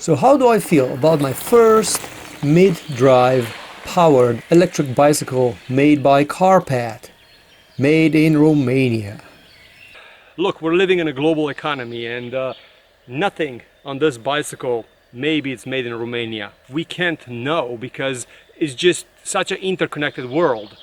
So how do I feel about my first mid-drive powered electric bicycle made by CARPAT, made in Romania? Look, we're living in a global economy and nothing on this bicycle, maybe it's made in Romania. We can't know because it's just such an interconnected world.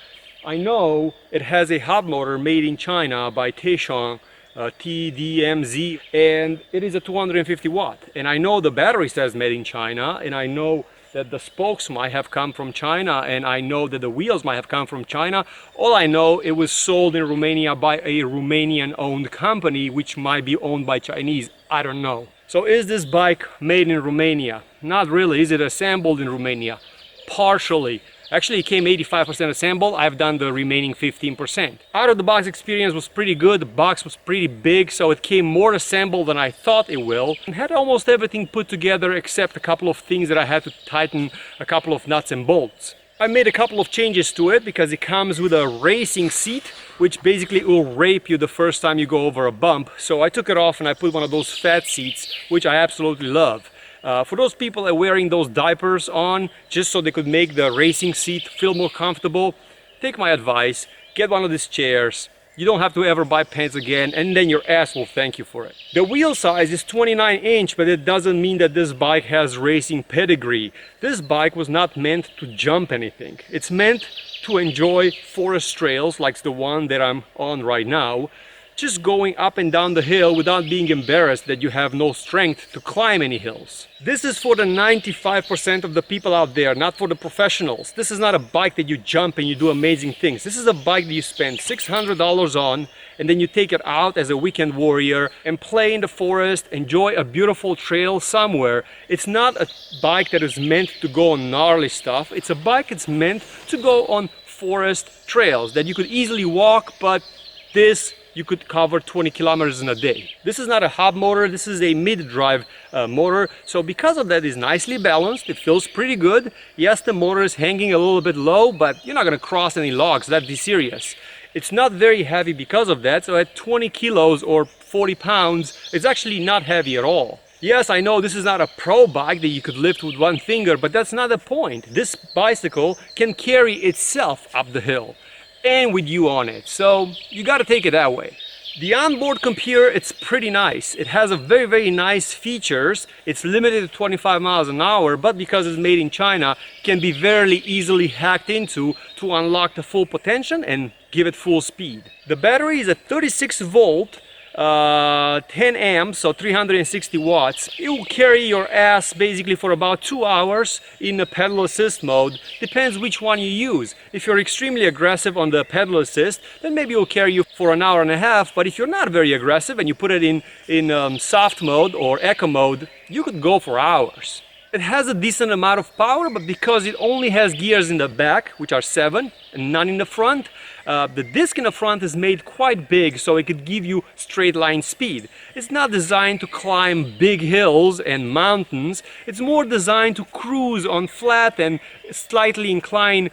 I know it has a hub motor made in China by Tongsheng, TDMZ, and it is a 250 watt. And I know the battery says made in China, and I know that the spokes might have come from China, and I know that the wheels might have come from China. All I know, it was sold in Romania by a Romanian-owned company, which might be owned by Chinese. I don't know. So is this bike made in Romania? Not really. Is it assembled in Romania? Partially. Actually, it came 85% assembled. I've done the remaining 15%. Out of the box experience was pretty good. The box was pretty big, so it came more assembled than I thought it will. And had almost everything put together except a couple of things that I had to tighten, a couple of nuts and bolts. I made a couple of changes to it because it comes with a racing seat, which basically will rape you the first time you go over a bump. So I took it off and I put one of those fat seats, which I absolutely love. For those people that are wearing those diapers on just so they could make the racing seat feel more comfortable, take my advice, get one of these chairs. You don't have to ever buy pants again, and then your ass will thank you for it. The wheel size is 29 inch, but it doesn't mean that this bike has racing pedigree. This bike was not meant to jump anything. It's meant to enjoy forest trails like the one that I'm on right now, just going up and down the hill without being embarrassed that you have no strength to climb any hills. This is for the 95% of the people out there, not for the professionals. This is not a bike that you jump and you do amazing things. This is a bike that you spend $600 on and then you take it out as a weekend warrior and play in the forest, enjoy a beautiful trail somewhere. It's not a bike that is meant to go on gnarly stuff. It's a bike that's meant to go on forest trails that you could easily walk, but this you could cover 20 kilometers in a day. This is not a hub motor, this is a mid-drive motor, so because of that it's nicely balanced, it feels pretty good. Yes, the motor is hanging a little bit low, but you're not going to cross any logs, that'd be serious. It's not very heavy because of that, so at 20 kilos or 40 pounds, it's actually not heavy at all. Yes, I know this is not a pro bike that you could lift with one finger, but that's not the point. This bicycle can carry itself up the hill and with you on it, so you got to take it that way. The onboard computer, it's pretty nice. It has a very nice features. It's limited to 25 miles an hour, but because it's made in China, can be very easily hacked into to unlock the full potential and give it full speed. The battery is a 36 volt 10 amps, so 360 watts. It will carry your ass basically for about 2 hours in a pedal assist mode. Depends which one you use. If you're extremely aggressive on the pedal assist, then maybe it will carry you for an hour and a half. But if you're not very aggressive and you put it in soft mode or eco mode, you could go for hours. It has a decent amount of power, but because it only has gears in the back, which are 7, and none in the front, the disc in the front is made quite big, so it could give you straight line speed. It's not designed to climb big hills and mountains. It's more designed to cruise on flat and slightly inclined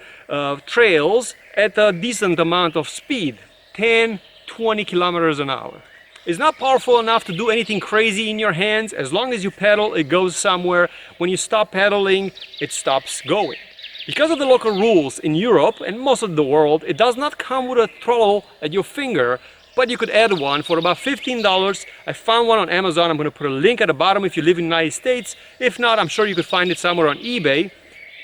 trails at a decent amount of speed, 10-20 kilometers an hour. It's not powerful enough to do anything crazy in your hands. As long as you pedal, it goes somewhere. When you stop pedaling, it stops going. Because of the local rules in Europe and most of the world, it does not come with a throttle at your finger, but you could add one for about $15. I found one on Amazon. I'm going to put a link at the bottom if you live in the United States. If not, I'm sure you could find it somewhere on eBay.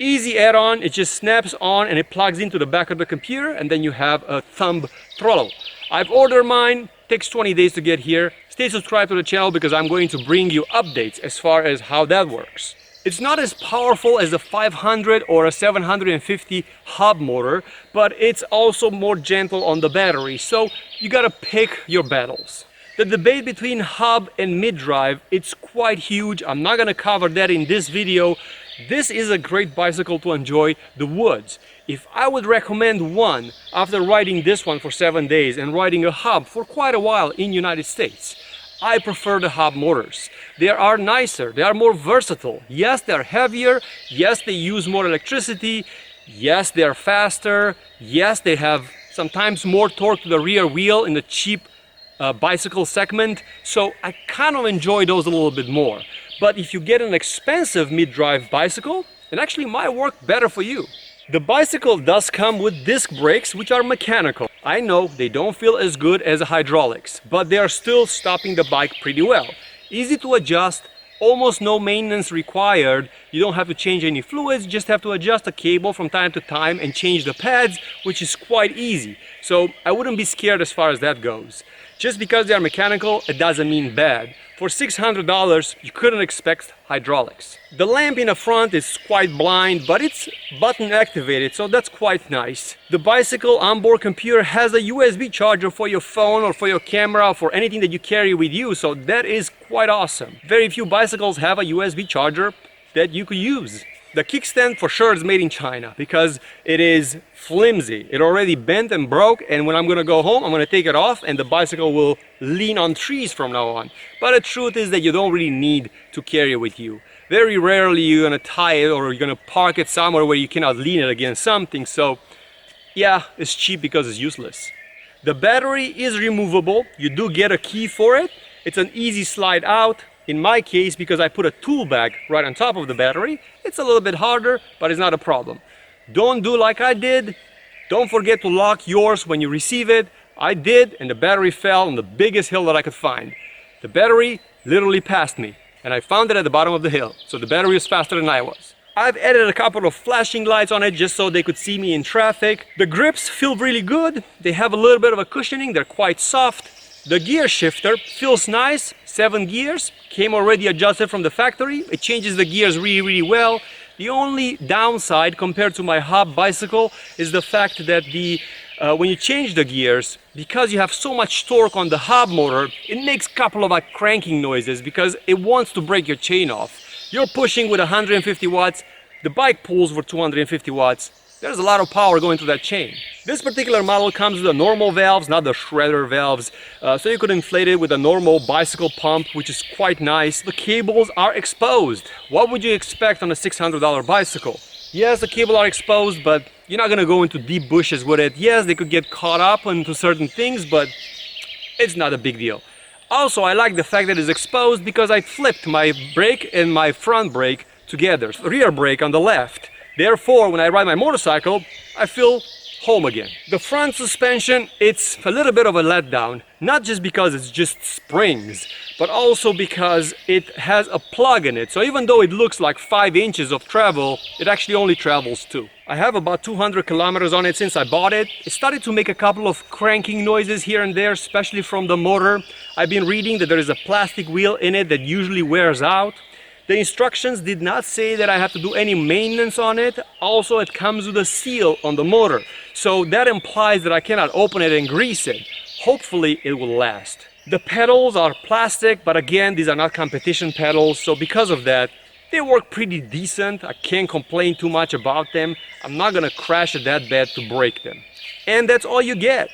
Easy add-on, it just snaps on and it plugs into the back of the computer, and then you have a thumb throttle. I've ordered mine. Takes 20 days to get here. Stay subscribed to the channel because I'm going to bring you updates as far as how that works. It's not as powerful as a 500 or a 750 hub motor, but it's also more gentle on the battery, so you gotta pick your battles. The debate between hub and mid-drive, it's quite huge. I'm not gonna cover that in this video. This is a great bicycle to enjoy the woods. If I would recommend one after riding this one for 7 days and riding a hub for quite a while in the United States, I prefer the hub motors. They are nicer, they are more versatile. Yes, they're heavier. Yes, they use more electricity. Yes, they're faster. Yes, they have sometimes more torque to the rear wheel in the cheap bicycle segment, so I kind of enjoy those a little bit more. But if you get an expensive mid-drive bicycle, it actually might work better for you. The bicycle does come with disc brakes, which are mechanical. I know they don't feel as good as the hydraulics, but they are still stopping the bike pretty well. Easy to adjust, almost no maintenance required. You don't have to change any fluids, just have to adjust the cable from time to time and change the pads, which is quite easy. So I wouldn't be scared as far as that goes. Just because they are mechanical, it doesn't mean bad. For $600, you couldn't expect hydraulics. The lamp in the front is quite blind, but it's button activated, so that's quite nice. The bicycle onboard computer has a USB charger for your phone or for your camera or for anything that you carry with you, so that is quite awesome. Very few bicycles have a USB charger that you could use. The kickstand for sure is made in China because it is flimsy. It already bent and broke, and when I'm gonna go home, I'm gonna take it off and the bicycle will lean on trees from now on. But the truth is that you don't really need to carry it with you. Very rarely you're gonna tie it or you're gonna park it somewhere where you cannot lean it against something. So yeah, it's cheap because it's useless. The battery is removable. You do get a key for it. It's an easy slide out. In my case, because I put a tool bag right on top of the battery, it's a little bit harder, but it's not a problem. Don't do like I did. Don't forget to lock yours when you receive it. I did, and the battery fell on the biggest hill that I could find. The battery literally passed me, and I found it at the bottom of the hill, so the battery was faster than I was. I've added a couple of flashing lights on it just so they could see me in traffic. The grips feel really good. They have a little bit of a cushioning. They're quite soft. The gear shifter feels nice. 7 gears, came already adjusted from the factory. It changes the gears really well. The only downside compared to my hub bicycle is the fact that when you change the gears, because you have so much torque on the hub motor, it makes a couple of cranking noises because it wants to break your chain off. You're pushing with 150 watts, the bike pulls for 250 watts. There's a lot of power going through that chain. This particular model comes with the normal valves, not the shredder valves, so you could inflate it with a normal bicycle pump, which is quite nice. The cables are exposed. What would you expect on a $600 bicycle? Yes, the cables are exposed, but you're not gonna go into deep bushes with it. Yes, they could get caught up into certain things, but it's not a big deal. Also, I like the fact that it's exposed because I flipped my brake and my front brake together, rear brake on the left. Therefore, when I ride my motorcycle, I feel home again. The front suspension, it's a little bit of a letdown, not just because it's just springs, but also because it has a plug in it. So even though it looks like 5 inches of travel, it actually only travels 2. I have about 200 kilometers on it since I bought it. It started to make a couple of cranking noises here and there, especially from the motor. I've been reading that there is a plastic wheel in it that usually wears out. The instructions did not say that I have to do any maintenance on it. Also, it comes with a seal on the motor. So that implies that I cannot open it and grease it. Hopefully, it will last. The pedals are plastic, but again, these are not competition pedals. So because of that, they work pretty decent. I can't complain too much about them. I'm not gonna crash it that bad to break them. And that's all you get.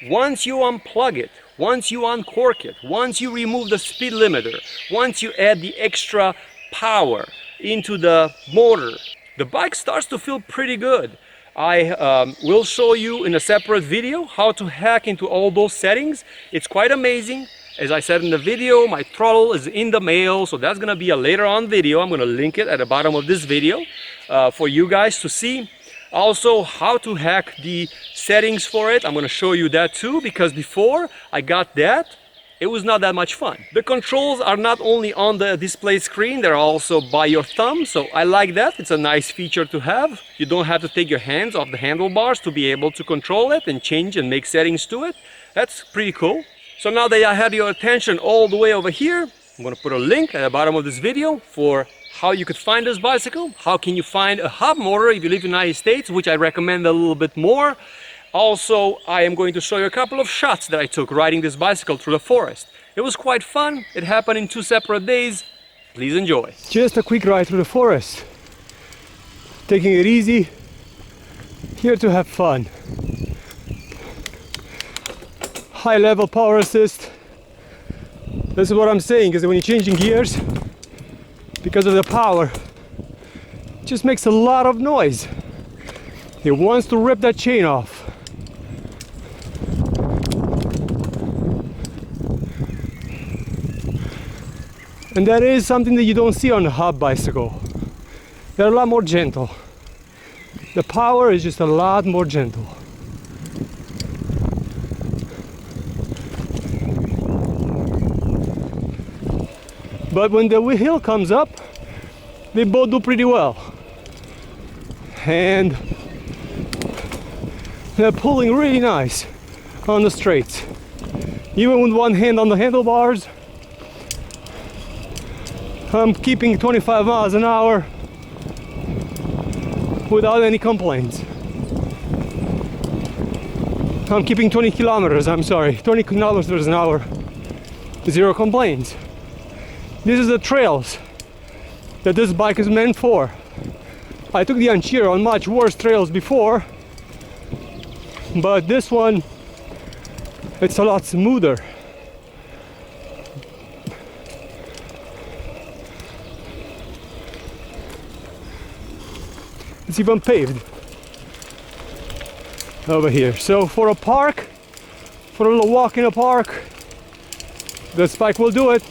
Once you unplug it, once you uncork it, once you remove the speed limiter, once you add the extra power into the motor, the bike starts to feel pretty good. I will show you in a separate video how to hack into all those settings. It's quite amazing. As I said in the video, my throttle is in the mail, so that's gonna be a later on video. I'm gonna link it at the bottom of this video for you guys to see. Also, how to hack the settings for it, I'm gonna show you that too, because before I got that, it was not that much fun. The controls are not only on the display screen, they're also by your thumb, so I like that. It's a nice feature to have. You don't have to take your hands off the handlebars to be able to control it and change and make settings to it. That's pretty cool. So now that I had your attention all the way over here, I'm gonna put a link at the bottom of this video for how you could find this bicycle, how can you find a hub motor if you live in the United States, which I recommend a little bit more. Also, I am going to show you a couple of shots that I took riding this bicycle through the forest. It was quite fun. It happened in 2 separate days. Please enjoy. Just a quick ride through the forest. Taking it easy. Here to have fun. High level power assist. This is what I'm saying, because when you're changing gears, because of the power, it just makes a lot of noise. It wants to rip that chain off. And that is something that you don't see on a hub bicycle. They're a lot more gentle. The power is just a lot more gentle. But when the hill comes up, they both do pretty well. And they're pulling really nice on the straights. Even with one hand on the handlebars, I'm keeping 25 miles an hour without any complaints. I'm keeping 20 kilometers an hour, zero complaints. This is the trails that this bike is meant for. I took the Anchiro on much worse trails before, but this one, it's a lot smoother. It's even paved over here. So for a park, for a little walk in a park, this bike will do it.